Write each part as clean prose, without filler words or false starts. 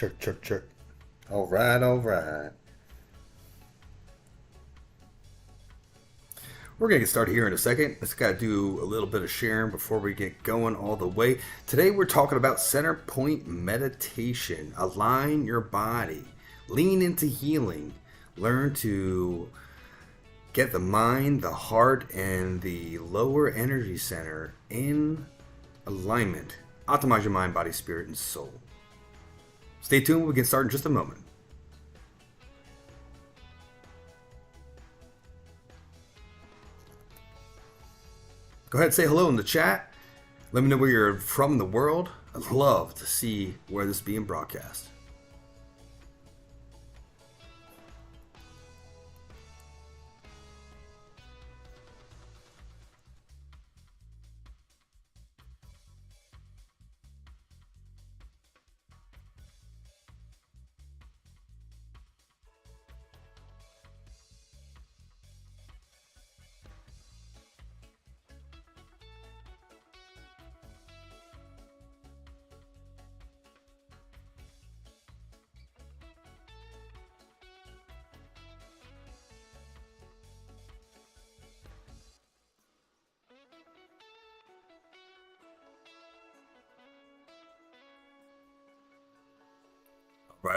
Chirk, chirk, chirk. All right, all right. We're going to get started here in a second. Let's got to do a little bit of sharing before we get going all the way. Today, we're talking about center point meditation. Align your body, lean into healing, learn to get the mind, the heart, and the lower energy center in alignment. Optimize your mind, body, spirit, and soul. Stay tuned. We'll get started in just a moment. Go ahead and say hello in the chat. Let me know where you're from in the world. I'd love to see where this is being broadcast.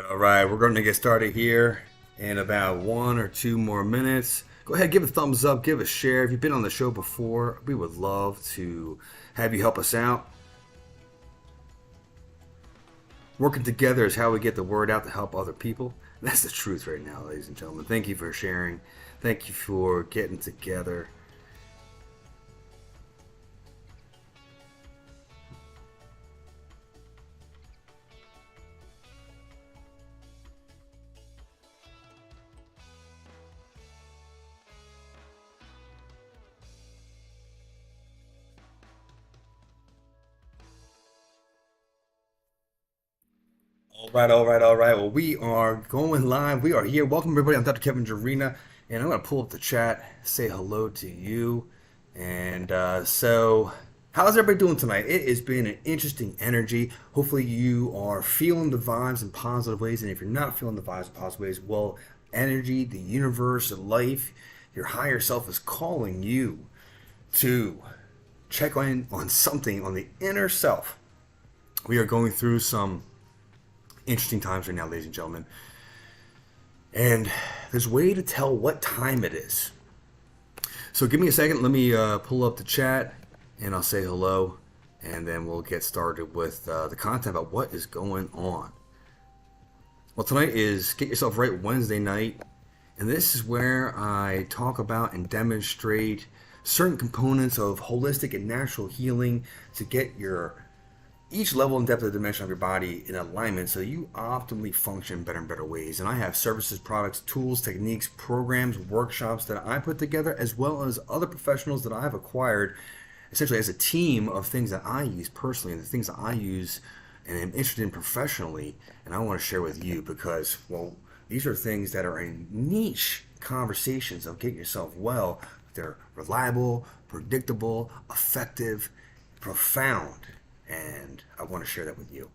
All right. We're going to get started here in about 1 or 2 more minutes. Go ahead, give a thumbs up, give a share. If you've been on the show before, we would love to have you help us out. Working together is how we get the word out to help other people. That's the truth right now, ladies and gentlemen. Thank you for sharing. Thank you for getting together. All right. Well, we are going live. We are here. Welcome, everybody. I'm Dr. Kevin Jarena, and I'm going to pull up the chat, say hello to you. And so, how's everybody doing tonight? It has been an interesting energy. Hopefully, you are feeling the vibes in positive ways. And if you're not feeling the vibes in positive ways, well, energy, the universe, life, your higher self is calling you to check on something on the inner self. We are going through some interesting times right now, ladies and gentlemen. And there's a way to tell what time it is. So give me a second. Let me pull up the chat and I'll say hello. And then we'll get started with the content about what is going on. Well, tonight is Get Yourself Right Wednesday night. And this is where I talk about and demonstrate certain components of holistic and natural healing to get each level and depth of dimension of your body in alignment so you optimally function better and better ways. And I have services, products, tools, techniques, programs, workshops that I put together, as well as other professionals that I've acquired essentially as a team of things that I use personally and the things that I use and am interested in professionally. And I want to share with you because, well, these are things that are in niche conversations of getting yourself well. They're reliable, predictable, effective, profound. And I want to share that with you.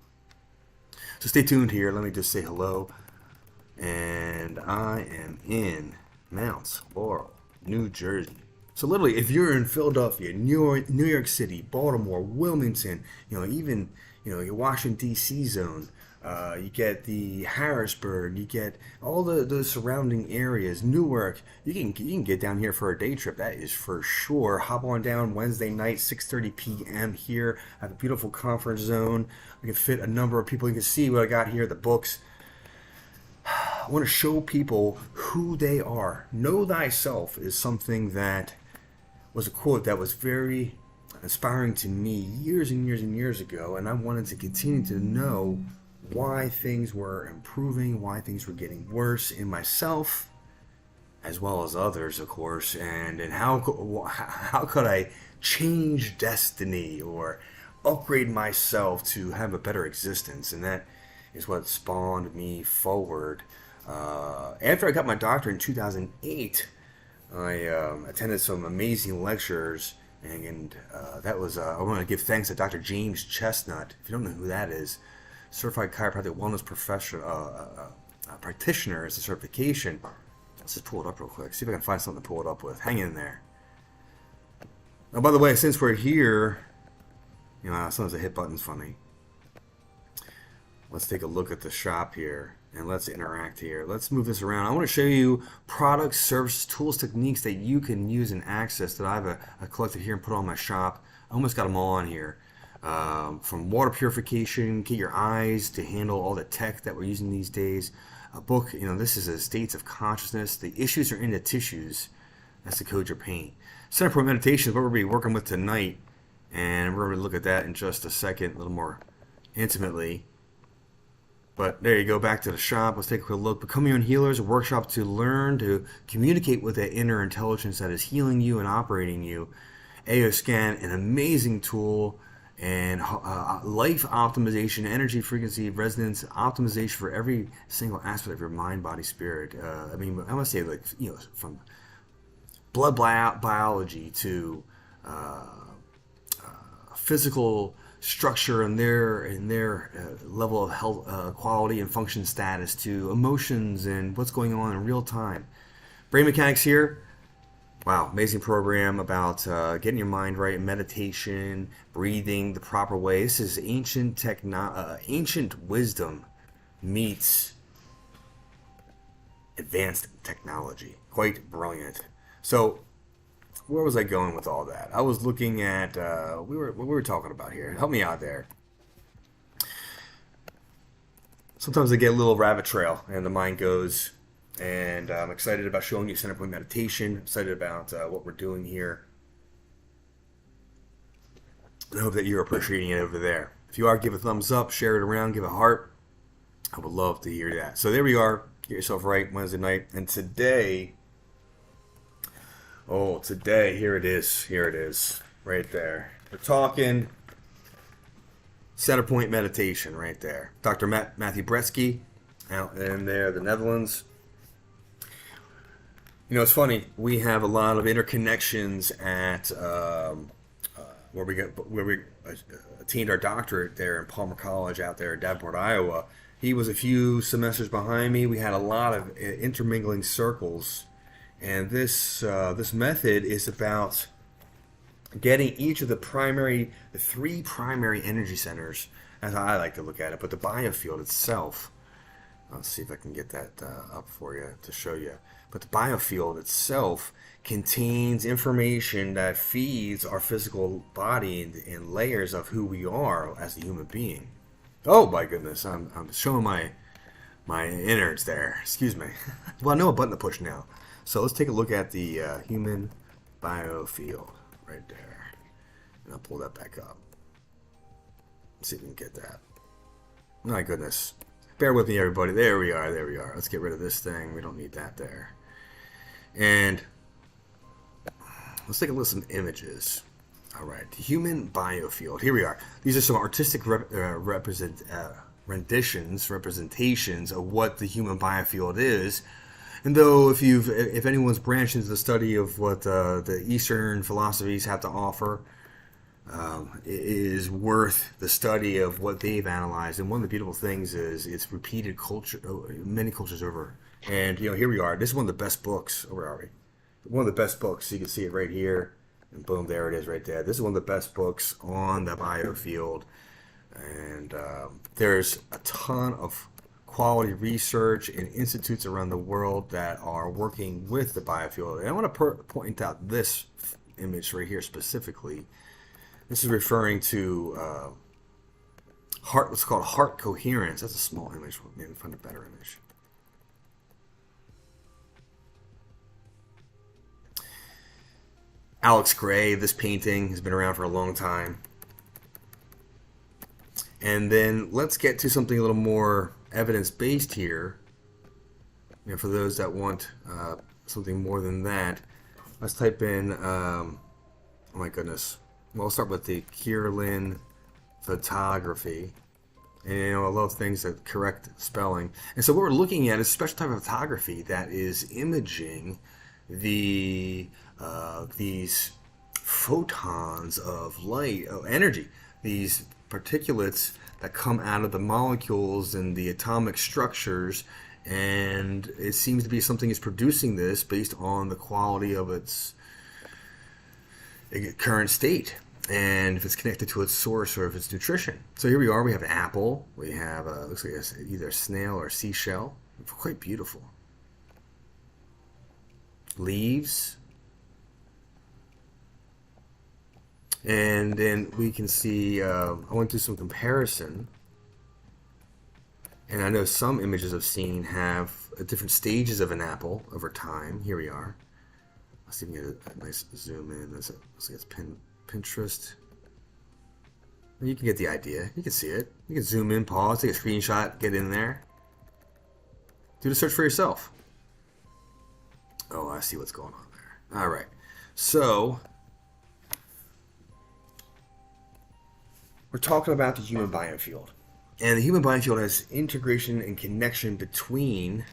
So stay tuned here. Let me just say hello. And I am in Mount Laurel, New Jersey. So literally, if you're in Philadelphia, New York City, Baltimore, Wilmington, even your Washington D.C. zone, you get the Harrisburg, you get all the surrounding areas, Newark. You can get down here for a day trip. That is for sure. Hop on down Wednesday night, 6:30 p.m. here at the beautiful conference zone. We can fit a number of people. You can see what I got here, the books. I want to show people who they are. Know thyself is something that was a quote that was very inspiring to me years and years and years ago, and I wanted to continue to know why things were improving, why things were getting worse in myself, as well as others, of course, and how could I change destiny or upgrade myself to have a better existence. And that is what spawned me forward. After I got my doctorate in 2008, I attended some amazing lectures, and that was I want to give thanks to Dr. James Chestnut. If you don't know who that is, certified chiropractic wellness profession practitioner is a certification. Let's just pull it up real quick. See if I can find something to pull it up with. Hang in there. Oh, by the way, since we're here, sometimes the hit button's funny. Let's take a look at the shop here and let's interact here. Let's move this around. I want to show you products, services, tools, techniques that you can use and access that I've collected here and put on my shop. I almost got them all on here. From water purification, get your eyes to handle all the tech that we're using these days. A book, this is a states of consciousness. The issues are in the tissues. That's the code your pain. Center point meditation is what we're going to be working with tonight. And we're going to look at that in just a second, a little more intimately. But there you go, back to the shop. Let's take a quick look. Become Your Own Healer is a workshop to learn to communicate with that inner intelligence that is healing you and operating you. AO Scan, an amazing tool, and life optimization, energy frequency, resonance optimization for every single aspect of your mind, body, spirit. I must say, from blood biology to physical structure and their level of health, quality and function status, to emotions and what's going on in real time. Brain Mechanics here. Wow, amazing program about getting your mind right, meditation, breathing the proper way. This is ancient wisdom meets advanced technology. Quite brilliant. So, where was I going with all that? I was looking at what we were talking about here. Help me out there. Sometimes I get a little rabbit trail and the mind goes. And I'm excited about showing you center point meditation. Excited about what we're doing here. I hope that you're appreciating it over there. If you are, give a thumbs up, share it around, give a heart. I would love to hear that. So there we are. Get yourself right Wednesday night. And today, here it is. Here it is. Right there. We're talking center point meditation right there. Dr. Matthew Bretsky out in there, the Netherlands. It's funny. We have a lot of interconnections at where we attained our doctorate there in Palmer College out there in Davenport, Iowa. He was a few semesters behind me. We had a lot of intermingling circles, and this method is about getting each of the three primary energy centers, as I like to look at it, but the biofield itself. Let's see if I can get that up for you to show you. But the biofield itself contains information that feeds our physical body in layers of who we are as a human being. Oh my goodness, I'm showing my innards there. Excuse me. Well, I know a button to push now. So let's take a look at the human biofield right there. And I'll pull that back up. Let's see if we can get that. My goodness. Bear with me, everybody. There we are. There we are. Let's get rid of this thing. We don't need that there. And let's take a look at some images. All right. The human biofield. Here we are. These are some artistic representations of what the human biofield is. And though if anyone's branched into the study of what the Eastern philosophies have to offer, it is worth the study of what they've analyzed. And one of the beautiful things is it's repeated culture, many cultures over. And here we are. This is one of the best books. Where are we? One of the best books. You can see it right here, and boom, there it is, right there. This is one of the best books on the biofield, and there's a ton of quality research and institutes around the world that are working with the biofield. And I want to point out this image right here specifically. This is referring to heart. What's called heart coherence. That's a small image. Maybe find a better image. Alex Gray. This painting has been around for a long time. And then let's get to something a little more evidence-based here. For those that want something more than that, let's type in. Oh my goodness. Well, I'll start with the Kierlin photography. And I love things that correct spelling. And so what we're looking at is a special type of photography that is imaging these photons of light, energy, these particulates that come out of the molecules and the atomic structures, and it seems to be something is producing this based on the quality of its current state, and if it's connected to its source or if it's nutrition. So here we are. We have an apple. We have looks like it's either a snail or a seashell. It's quite beautiful. Leaves, and then we can see. I went through some comparison, and I know some images I've seen have different stages of an apple over time. Here we are. Let's see if we can get a nice zoom in. Let's see, it's Pinterest. You can get the idea. You can see it. You can zoom in, pause, take a screenshot, get in there. Do the search for yourself. Oh, I see what's going on there. All right. So, we're talking about the human biome field. And the human biome field has integration and connection between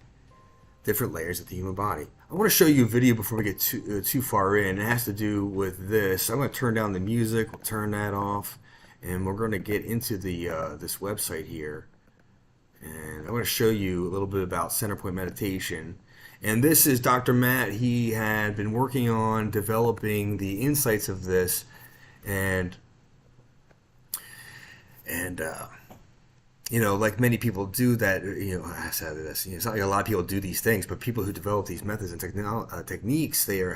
different layers of the human body. I want to show you a video before we get too far in. It has to do with this. I'm going to turn down the music. We'll turn that off. And we're going to get into the this website here. And I want to show you a little bit about center point meditation. And this is Dr. Matt. He had been working on developing the insights of this, and you know, like many people do that. You know, I said this. You know, it's not like a lot of people do these things, but people who develop these methods and techniques, they are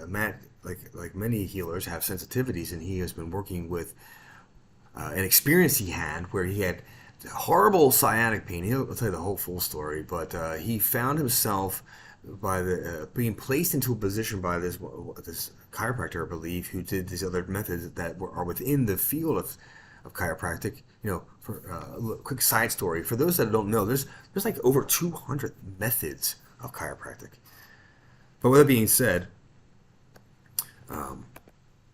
Matt, like many healers, have sensitivities, and he has been working with an experience he had where he had horrible sciatic pain. I'll tell you the whole full story, but he found himself by the being placed into a position by this chiropractor, I believe, who did these other methods that are within the field of chiropractic. You know, for a quick side story, for those that don't know, there's like over 200 methods of chiropractic. But with that being said,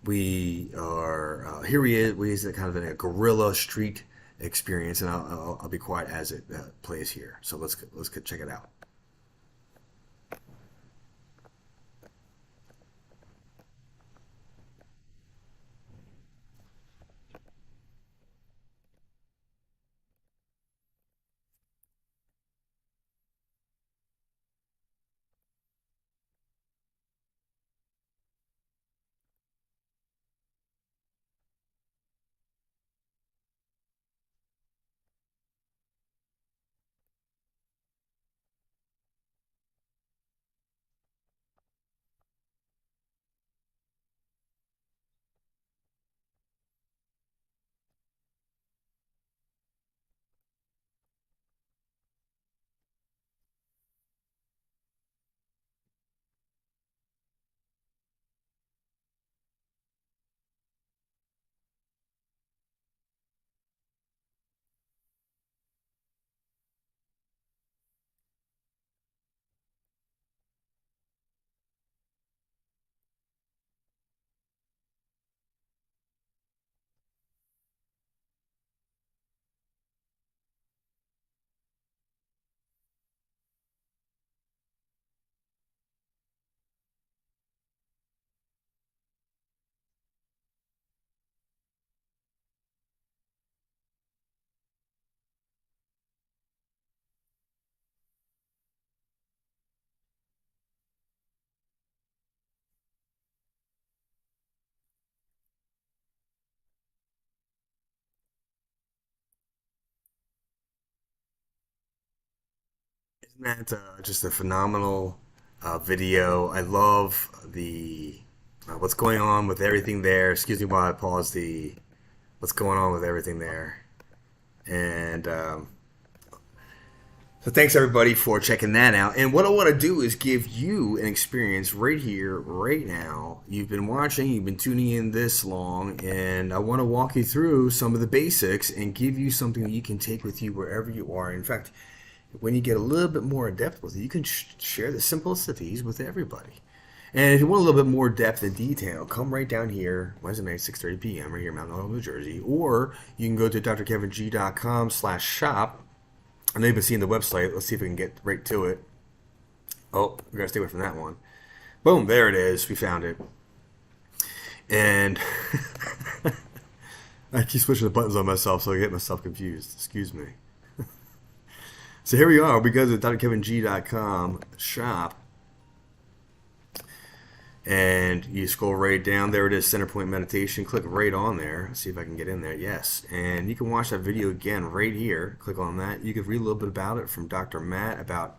we are here. We is kind of in a guerrilla street experience, and I'll be quiet as it plays here. So let's check it out. Isn't that just a phenomenal video? I love the what's going on with everything there. Excuse me while I pause the what's going on with everything there. And so thanks everybody for checking that out. And what I want to do is give you an experience right here, right now. You've been watching, you've been tuning in this long, and I want to walk you through some of the basics and give you something that you can take with you wherever you are. In fact, when you get a little bit more in depth with it, you can share the simplest of these with everybody. And if you want a little bit more depth and detail, come right down here, Wednesday night, 6:30 p.m. right here in Mount Olive, New Jersey. Or you can go to drkeving.com/shop. I know you've been seeing the website. Let's see if we can get right to it. Oh, we gotta stay away from that one. Boom, there it is. We found it. And I keep switching the buttons on myself, so I get myself confused. Excuse me. So here we are. We go to drkeving.com shop, and you scroll right down. There it is, Center Point Meditation. Click right on there. Let's see if I can get in there. Yes, and you can watch that video again right here. Click on that. You can read a little bit about it from Dr. Matt about,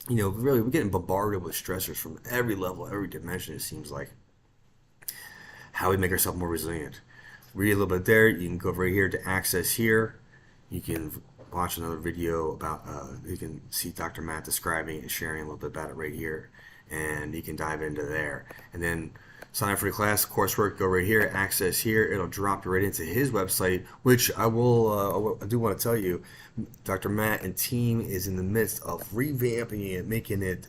really we're getting bombarded with stressors from every level, every dimension. It seems like how we make ourselves more resilient. Read a little bit there. You can go right here to access here. You can watch another video about, you can see Dr. Matt describing and sharing a little bit about it right here. And you can dive into there. And then sign up for the class, coursework, go right here, access here. It'll drop you right into his website, which I do want to tell you, Dr. Matt and team is in the midst of revamping it, making it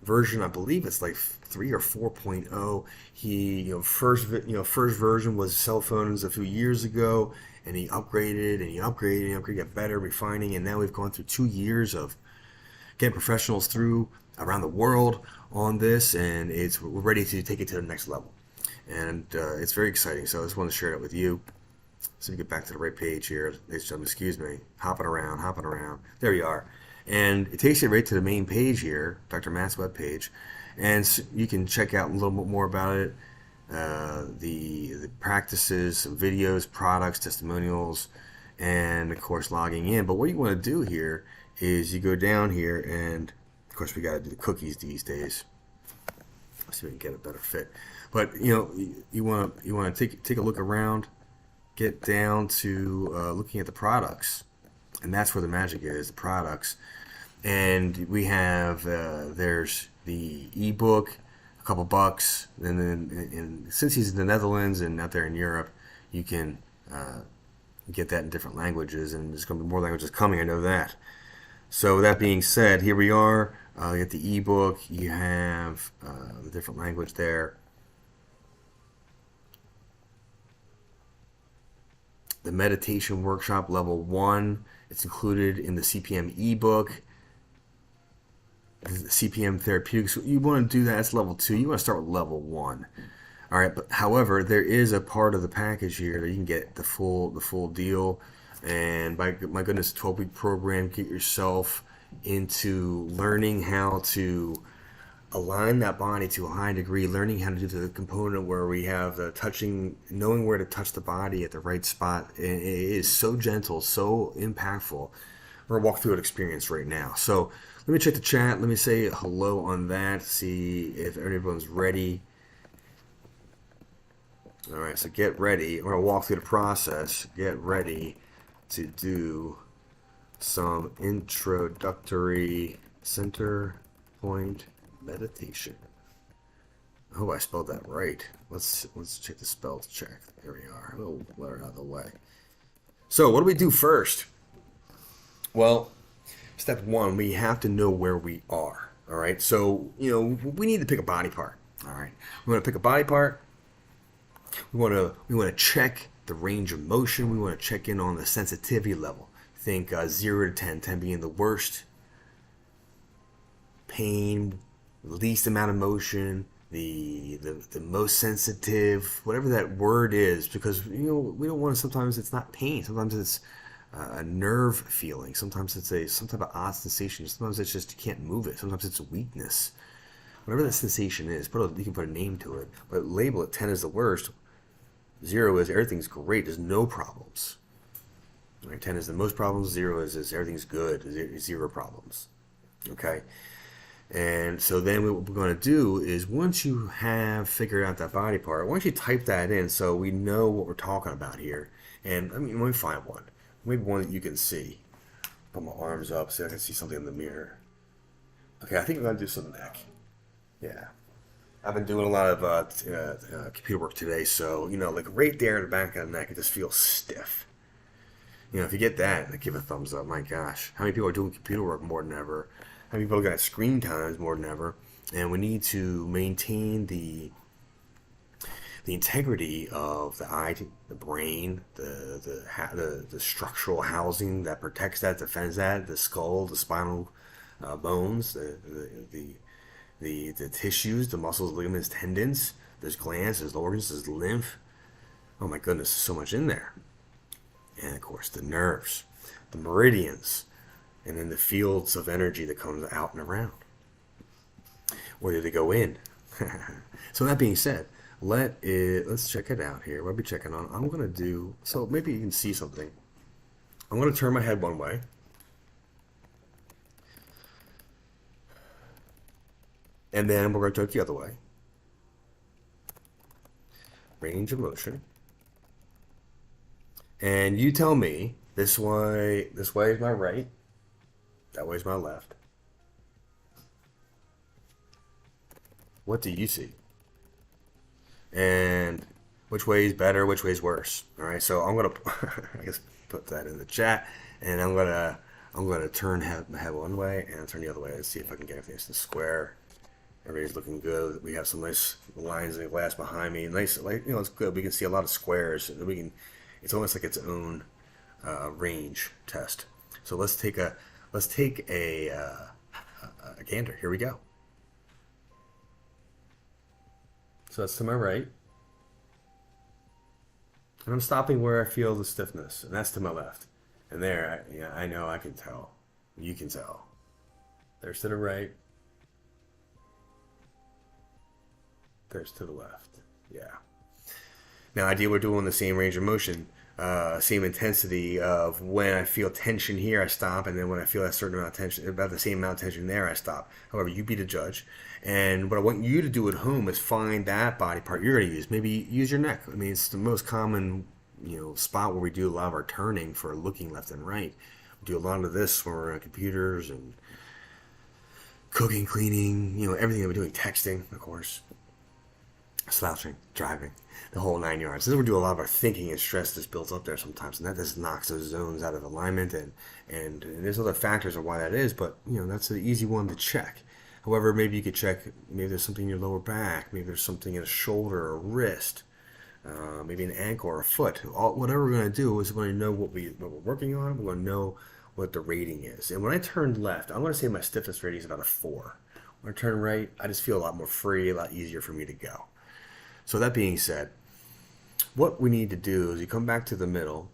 version, I believe it's like 3 or 4.0. He, first version was cell phones a few years ago, and he upgraded and he upgraded and he upgraded, got better, refining, and now we've gone through 2 years of getting professionals through around the world on this, and we're ready to take it to the next level. And it's very exciting, so I just want to share it with you. So we get back to the right page here. Excuse me, hopping around. There you are. And it takes you right to the main page here, Dr. Matt's webpage, and so you can check out a little bit more about it, the practices, some videos, products, testimonials, and of course logging in. But what you want to do here is you go down here, and of course we got to do the cookies these days. Let's see if we can get a better fit. But you want to take a look around, get down to looking at the products, and that's where the magic is, the products. And we have there's the ebook, a couple bucks, and then since he's in the Netherlands and out there in Europe, you can get that in different languages, and there's going to be more languages coming. I know that. So with that being said, here we are. You get the ebook. You have the different language there. The meditation workshop level 1. It's included in the CPM ebook. The CPM therapeutics. You want to do that. That's level 2. You want to start with level 1. All right. But however, there is a part of the package here that you can get the full deal. And my goodness, 12-week program. Get yourself into learning how to align that body to a high degree, learning how to do the component where we have the touching, knowing where to touch the body at the right spot. It is so gentle, so impactful. We're going to walk through an experience right now. So let me check the chat. Let me say hello on that, see if everyone's ready. All right, so get ready. We're going to walk through the process. Get ready to do some introductory center point meditation. I hope I spelled that right. Let's check the spell check. There we are. A little blur out of the way. So what do we do first? Well, step 1, we have to know where we are. All right. So we need to pick a body part. All right. We want to pick a body part. We want to check the range of motion. We want to check in on the sensitivity level. Think 0 to 10, 10 being the worst pain, least amount of motion, the most sensitive, whatever that word is, because we don't want to. Sometimes it's not pain. Sometimes it's a nerve feeling. Sometimes it's some type of odd sensation. Sometimes it's just you can't move it. Sometimes it's a weakness. Whatever that sensation is, you can put a name to it, but label it. 10 is the worst. 0 is everything's great. There's no problems. Right, 10 is the most problems. 0 is everything's good. 0 problems. Okay. And so then what we're going to do is once you have figured out that body part, why don't you type that in so we know what we're talking about here. And let me find one. Maybe one that you can see. Put my arms up so I can see something in the mirror. Okay, I think I'm going to do some neck. Yeah. I've been doing a lot of computer work today, so, like right there in the back of the neck, it just feels stiff. If you get that, give a thumbs up. My gosh, how many people are doing computer work more than ever? How many people got screen times more than ever? And we need to maintain the integrity of the eye, the brain, the structural housing that protects that, defends that, the skull, the spinal bones, the tissues, the muscles, ligaments, tendons. There's glands, there's organs, there's lymph. Oh my goodness, there's so much in there. And of course, the nerves, the meridians, and then the fields of energy that comes out and around. Where do they go in? So that being said, let's check it out here. What are we checking on? I'm gonna do so. Maybe you can see something. I'm gonna turn my head one way, and then we're gonna turn it the other way. Range of motion. And you tell me this way is my right, that way is my left. What do you see? And which way is better, which way is worse? All right, so I'm gonna, I guess, put that in the chat, and I'm gonna my head one way and turn the other way and see if I can get everything nice and square. Everybody's looking good. We have some nice lines in the glass behind me. Nice, like it's good. We can see a lot of squares. We can. It's almost like its own range test. So let's take a gander. Here we go. So that's to my right, and I'm stopping where I feel the stiffness, and that's to my left. And there, yeah, I know I can tell. You can tell. There's to the right. There's to the left. Yeah. Now, ideally, we're doing the same range of motion, same intensity of when I feel tension here, I stop, and then when I feel a certain amount of tension, about the same amount of tension there, I stop. However, you be the judge. And what I want you to do at home is find that body part you're going to use. Maybe use your neck. I mean, it's the most common, spot where we do a lot of our turning for looking left and right. We do a lot of this when we're on computers and cooking, cleaning, everything that we're doing, texting, of course, slouching, driving, the whole 9 yards. This is where we do a lot of our thinking and stress that's built up there sometimes, and that just knocks those zones out of alignment. And there's other factors of why that is, but that's an easy one to check. However, maybe you could check. Maybe there's something in your lower back. Maybe there's something in a shoulder or wrist. Maybe an ankle or a foot. Whatever we're going to do is we're going to know what we're working on. We're going to know what the rating is. And when I turn left, I'm going to say my stiffness rating is about a 4. When I turn right, I just feel a lot more free, a lot easier for me to go. So that being said, what we need to do is you come back to the middle,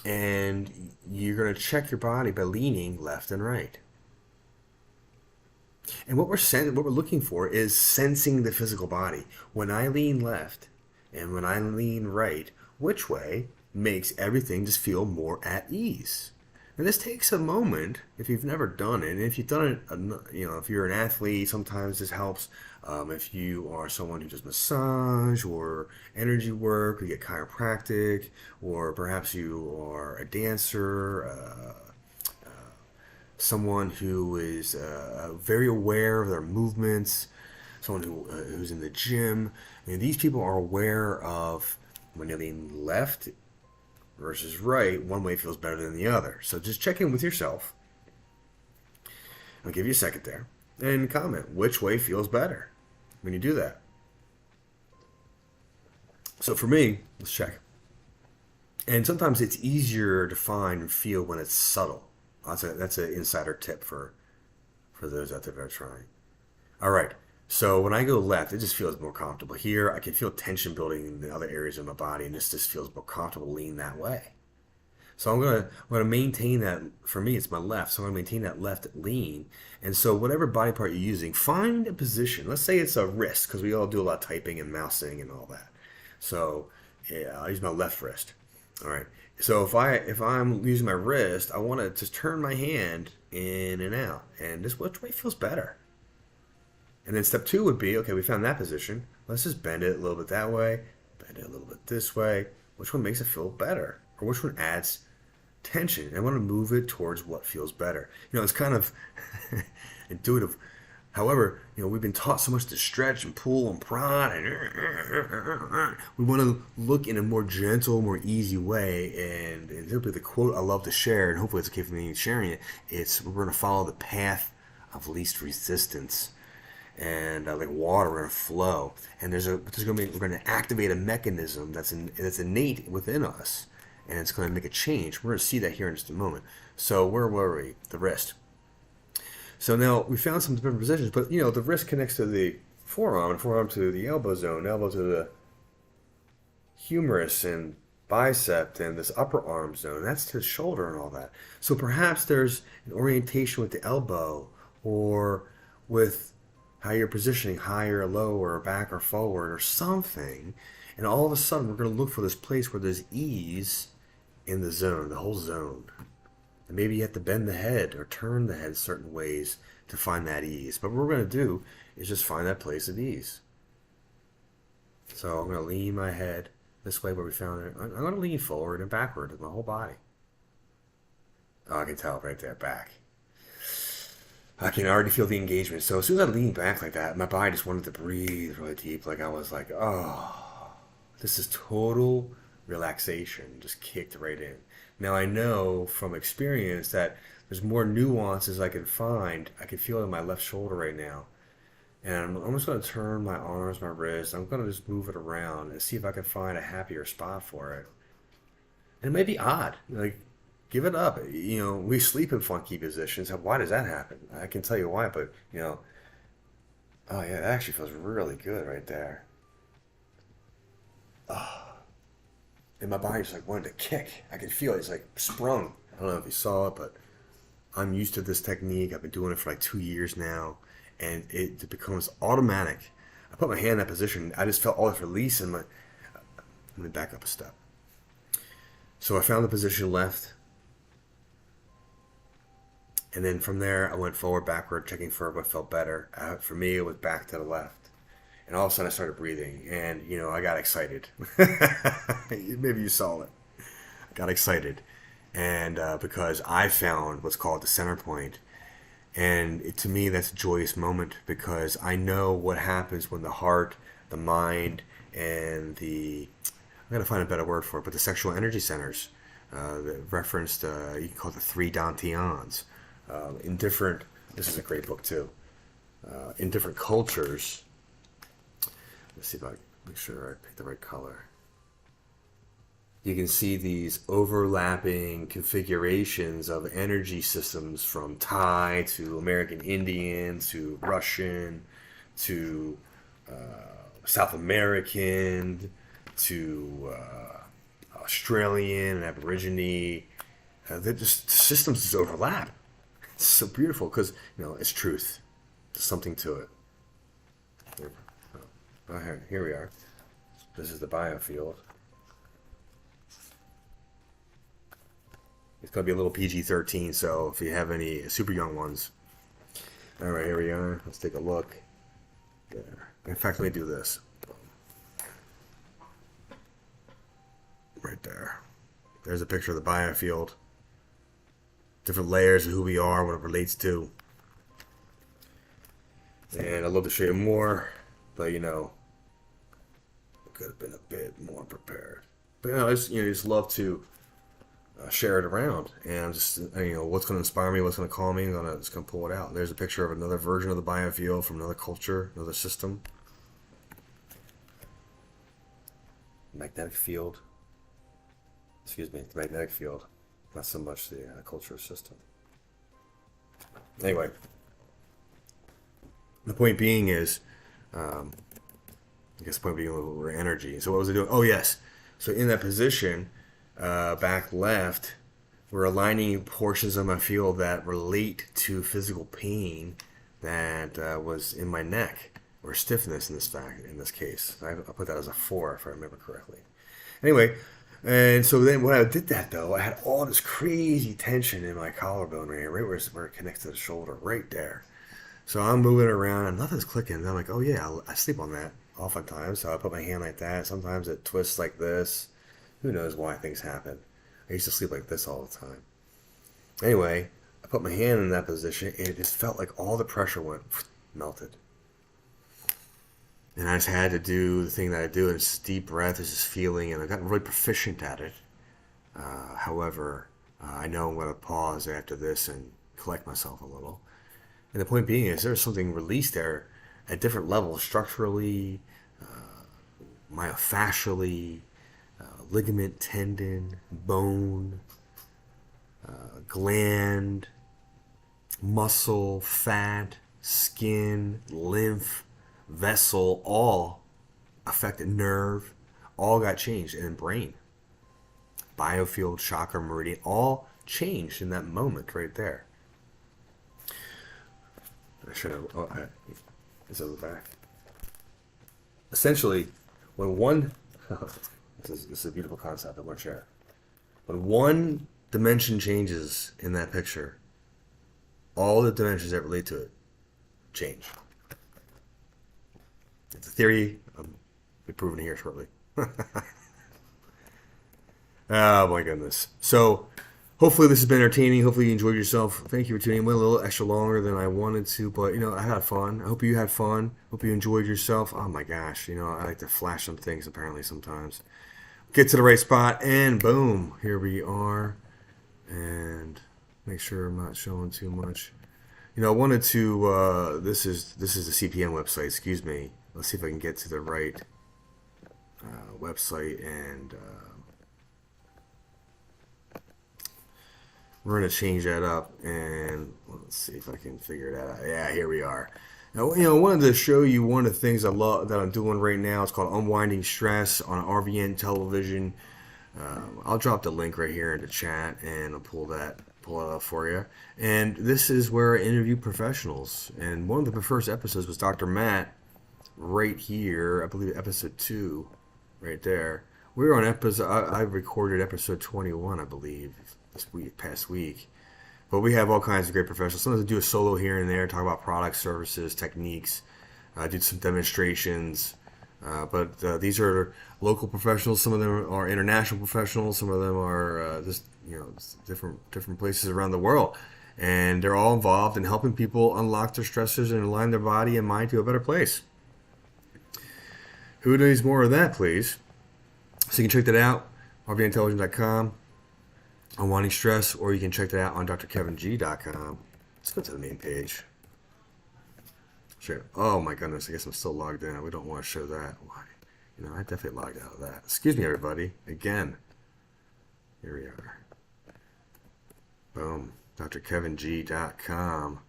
and you're going to check your body by leaning left and right. And what we're looking for is sensing the physical body. When I lean left and when I lean right, which way makes everything just feel more at ease. And this takes a moment if you've never done it. And if you've done it, if you're an athlete, sometimes this helps. If you are someone who does massage or energy work, or you get chiropractic, or perhaps you are a dancer, someone who is very aware of their movements, someone who's in the gym. These people are aware of when they lean left versus right, one way feels better than the other. So just check in with yourself. I'll give you a second there and comment which way feels better when you do that. So for me, let's check. And sometimes it's easier to find and feel when it's subtle. That's an insider tip for those out there that are trying. All right. So when I go left, it just feels more comfortable. Here, I can feel tension building in the other areas of my body, and this just feels more comfortable to lean that way. So I'm gonna maintain that. For me, it's my left, so I'm gonna maintain that left lean. And so whatever body part you're using, find a position. Let's say it's a wrist, because we all do a lot of typing and mousing and all that. So yeah, I'll use my left wrist. All right. So if I'm using my wrist, I want to just turn my hand in and out, and just which way feels better. And then step 2 would be, okay, we found that position. Let's just bend it a little bit that way, bend it a little bit this way. Which one makes it feel better, or which one adds tension? And I want to move it towards what feels better. It's kind of intuitive. However, we've been taught so much to stretch and pull and prod, and we want to look in a more gentle, more easy way. And simply the quote I love to share, and hopefully it's okay for me sharing it, it's we're going to follow the path of least resistance. And like water, we're going to flow. And we're going to activate a mechanism that's innate within us, and it's going to make a change. We're going to see that here in just a moment. So where were we? The wrist. So now we found some different positions, but the wrist connects to the forearm, and forearm to the elbow zone, elbow to humerus and bicep and this upper arm zone. That's the shoulder and all that. So perhaps there's an orientation with the elbow or with how you're positioning higher or lower or back or forward or something. And all of a sudden, we're going to look for this place where there's ease in the zone, the whole zone. And maybe you have to bend the head or turn the head certain ways to find that ease. But what we're going to do is just find that place of ease. So I'm going to lean my head this way where we found it. I'm going to lean forward and backward with my whole body. Oh, I can tell right there, back. I can already feel the engagement. So as soon as I leaned back like that, my body just wanted to breathe really deep. Like I was like, oh, this is total relaxation. Just kicked right in. Now I know from experience that there's more nuances I can find. I can feel it in my left shoulder right now. And I'm just going to turn my arms, my wrists. I'm going to just move it around and see if I can find a happier spot for it. And it may be odd. Like, give it up. We sleep in funky positions. Why does that happen? I can tell you why, but, oh, yeah, that actually feels really good right there. And my body just like wanted to kick. I could feel it. It's like sprung. I don't know if you saw it, but I'm used to this technique. I've been doing it for like 2 years now, and it becomes automatic. I put my hand in that position. I just felt all this release in my. Let me back up a step. So I found the position left, and then from there I went forward, backward, checking for what felt better. For me, it was back to the left. And all of a sudden I started breathing, and I got excited. Maybe you saw it. I got excited, and because I found what's called the center point, and to me that's a joyous moment because I know what happens when the heart, the mind, and I'm gonna find a better word for it, but the sexual energy centers, that referenced, you can call it the three dantians, in different. This is a great book too. In different cultures. Let's see if I can make sure I pick the right color. You can see these overlapping configurations of energy systems from Thai to American Indian to Russian to South American to Australian and Aborigine. They're just systems just overlap. It's so beautiful because it's truth. There's something to it. Oh, here we are. This is the biofield. It's going to be a little PG-13, so if you have any super young ones. All right, here we are. Let's take a look. There. In fact, let me do this. Right there. There's a picture of the biofield. Different layers of who we are, what it relates to. And I'd love to show you more, but could have been a bit more prepared. But I just love to share it around, and just what's going to inspire me, what's going to calm me, I'm just going to pull it out. There's a picture of another version of the biofield from another culture, another system. Magnetic field. Excuse me, the magnetic field, not so much the culture system. Anyway, the point being is. I guess the point being we're energy. So what was I doing? Oh, yes. So in that position, back left, we're aligning portions of my field that relate to physical pain that was in my neck, or stiffness in this case. I put that as a 4 if I remember correctly. Anyway, and so then when I did that though, I had all this crazy tension in my collarbone right where it connects to the shoulder, right there. So I'm moving around and nothing's clicking. And I'm like, oh yeah, I sleep on that oftentimes. So I put my hand like that. Sometimes it twists like this. Who knows why things happen. I used to sleep like this all the time. Anyway, I put my hand in that position and it just felt like all the pressure went melted. And I just had to do the thing that I do. It's deep breath, it's just feeling, and I got really proficient at it. However, I know I'm going to pause after this and collect myself a little. And the point being is there's something released there at different levels, structurally, myofascially, ligament, tendon, bone, gland, muscle, fat, skin, lymph, vessel, all affected, nerve, all got changed. And then brain, biofield, chakra, meridian, all changed in that moment right there. I should have. Oh, this is the back. Essentially, when one, this is a beautiful concept I want to share. When one dimension changes in that picture, all the dimensions that relate to it change. It's a theory. I'll be proven here shortly. Oh my goodness. So hopefully this has been entertaining. Hopefully you enjoyed yourself. Thank you for tuning in. Went a little extra longer than I wanted to, but I had fun. I hope you had fun. Hope you enjoyed yourself. Oh my gosh, I like to flash some things apparently sometimes. Get to the right spot and boom, here we are. And make sure I'm not showing too much. I wanted to this is the CPM website, excuse me. Let's see if I can get to the right website, and we're going to change that up, and let's see if I can figure that out. Yeah, here we are. Now, I wanted to show you one of the things I love that I'm doing right now. It's called Unwinding Stress on RVN Television. I'll drop the link right here in the chat, and I'll pull it up for you. And this is where I interview professionals. And one of the first episodes was Dr. Matt, right here. I believe episode 2, right there. We were on episode. I recorded episode 21, I believe, past week. But we have all kinds of great professionals. Sometimes I do a solo here and there, talk about products, services, techniques. I did some demonstrations. But these are local professionals. Some of them are international professionals. Some of them are just different places around the world, and they're all involved in helping people unlock their stressors and align their body and mind to a better place. Who needs more of that, please? So you can check that out, rvnintelligence.com, Unwinding Stress, or you can check that out on drkeving.com. Let's go to the main page. Sure. Oh my goodness, I guess I'm still logged in. We don't want to show that. Why? I definitely logged out of that. Excuse me, everybody. Again. Here we are. Boom. drkeving.com.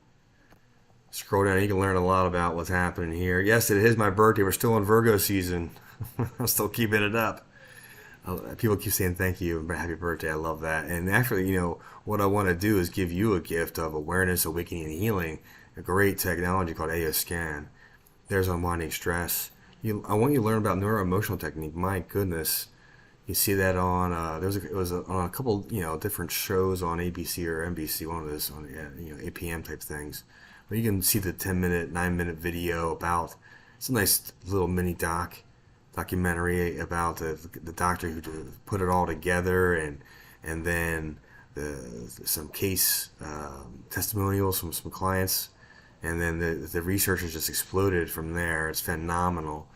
Scroll down. You can learn a lot about what's happening here. Yes, it is my birthday. We're still in Virgo season. I'm still keeping it up. People keep saying thank you and happy birthday. I love that. And actually, what I want to do is give you a gift of awareness, awakening, and healing. A great technology called AO Scan. There's Unwinding Stress. I want you to learn about neuroemotional technique. My goodness, you see that on it was on a couple different shows on ABC or NBC, one of those on APM type things. But you can see the 10-minute, 9-minute video about. It's a nice little mini documentary about the doctor who put it all together, and then some case testimonials from some clients. And then the research has just exploded from there. It's phenomenal.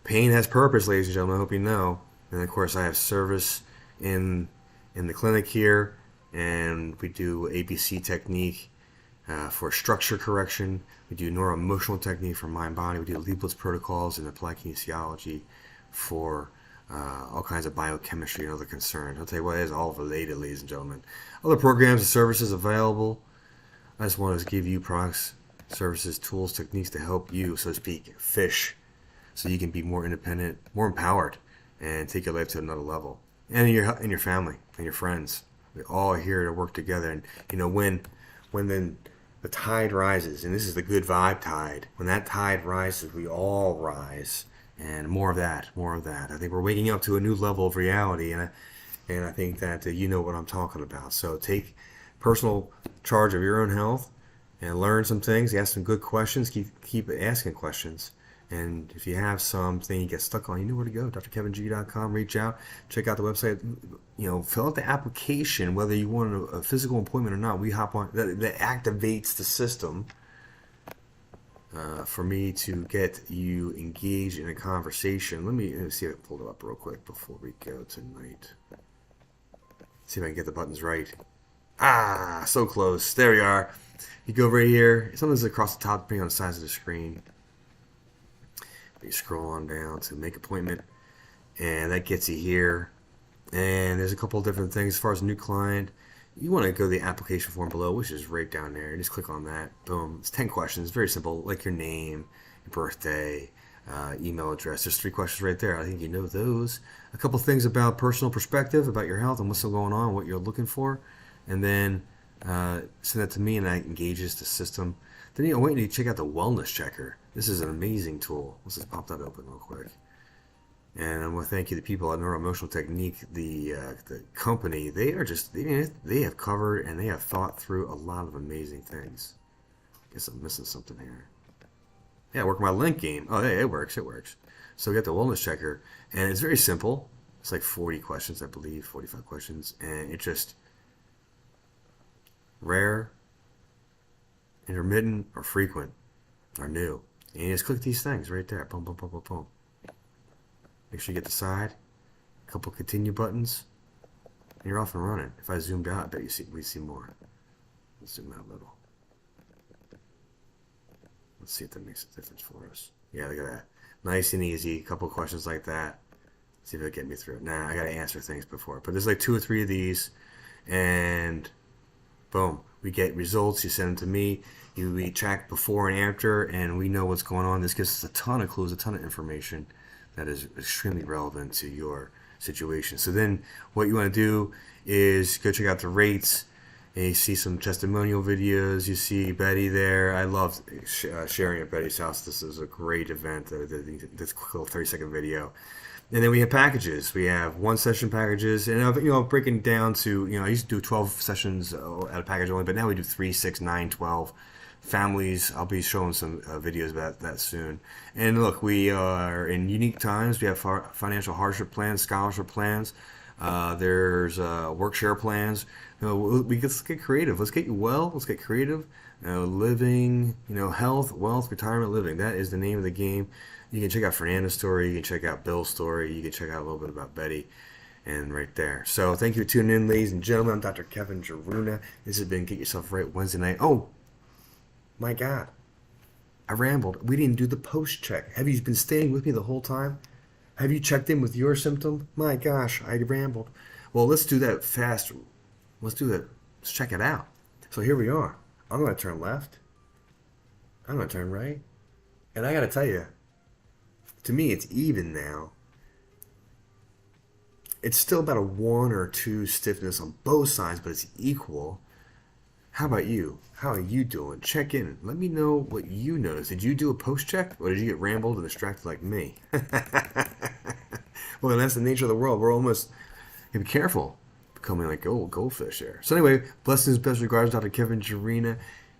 Pain has purpose, ladies and gentlemen. I hope you know. And of course, I have service in the clinic here, and we do ABC technique for structure correction. We do neuroemotional technique for mind body. We do Leibniz protocols and applied kinesiology for all kinds of biochemistry and other concerns. I'll tell you what, it is all related, ladies and gentlemen. Other programs and services available. I just want to give you products, services, tools, techniques to help you, so to speak, fish, so you can be more independent, more empowered, and take your life to another level. And your family and your friends. We're all here to work together. And when then the tide rises, and this is the good vibe tide. When that tide rises, we all rise, and more of that. I think we're waking up to a new level of reality, and I think that you know what I'm talking about. So take personal charge of your own health. And learn some things, ask some good questions, keep asking questions. And if you have something you get stuck on, you know where to go, drkeving.com, reach out, check out the website, fill out the application, whether you want a physical appointment or not. We hop on, that activates the system for me to get you engaged in a conversation. Let me see if I can pull it up real quick before we go tonight. See if I can get the buttons right. So close. There we are. You go right here. Sometimes across the top, depending on the size of the screen. You scroll on down to make appointment, and that gets you here. And there's a couple of different things as far as a new client. You want to go to the application form below, which is right down there. Just click on that. Boom. It's 10 questions. Very simple, like your name, your birthday, email address. There's 3 questions right there. I think you know those. A couple things about personal perspective about your health and what's still going on, what you're looking for, and then send that to me, and that engages the system. Then I want you to check out the Wellness Checker. This is an amazing tool. Let's just pop that open real quick. And I want to thank you, the people at Neuro Emotional Technique, the company. They are just they have covered and they have thought through a lot of amazing things. Guess I'm missing something here. Yeah, work my link game. Oh, hey, it works. It works. So we got the Wellness Checker, and it's very simple. It's like 40 questions, I believe, 45 questions, and it's just rare, intermittent, or frequent, or new. And you just click these things right there. Boom, boom, boom, boom, boom. Make sure you get the side, a couple continue buttons, and you're off and running. If I zoomed out, I bet we see more. Let's zoom out a little. Let's see if that makes a difference for us. Yeah, look at that. Nice and easy. A couple questions like that. See if it'll get me through it. Nah, I gotta answer things before. But there's like 2 or 3 of these, and boom, we get results. You send them to me. We track before and after, and we know what's going on. This gives us a ton of clues, a ton of information that is extremely relevant to your situation. So then what you want to do is go check out the rates, and you see some testimonial videos. You see Betty there. I love sharing at Betty's house. This is a great event, this cool 30-second video. And then we have packages. We have 1-session packages, and breaking down to, I used to do 12 sessions at a package only, but now we do 3, 6, 9, 12 families. I'll be showing some videos about that soon. And look, we are in unique times. We have financial hardship plans, scholarship plans. There's work share plans. Let's get creative. Let's get you well. Let's get creative. Living, health, wealth, retirement living. That is the name of the game. You can check out Fernanda's story. You can check out Bill's story. You can check out a little bit about Betty. And right there. So thank you for tuning in, ladies and gentlemen. I'm Dr. Kevin Jaruna. This has been Get Yourself Right Wednesday night. Oh, my God. I rambled. We didn't do the post check. Have you been staying with me the whole time? Have you checked in with your symptom? My gosh, I rambled. Well, let's do that fast. Let's do that. Let's check it out. So here we are. I'm going to turn left. I'm going to turn right. And I got to tell you, to me, it's even now. It's still about a 1 or 2 stiffness on both sides, but it's equal. How about you? How are you doing? Check in. Let me know what you noticed. Did you do a post check, or did you get rambled and distracted like me? Well, that's the nature of the world. We're almost, be careful, becoming like goldfish there. So anyway, blessings, best regards, Dr. Kevin Jarina.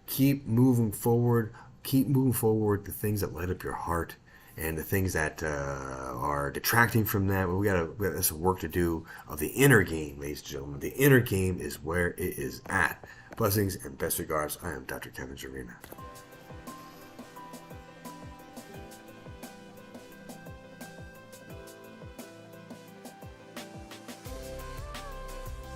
Keep moving forward. Keep moving forward. The things that light up your heart, and the things that are detracting from that. We got some work to do of the inner game, ladies and gentlemen. The inner game is where it is at. Blessings and best regards. I am Dr. Kevin Jarina.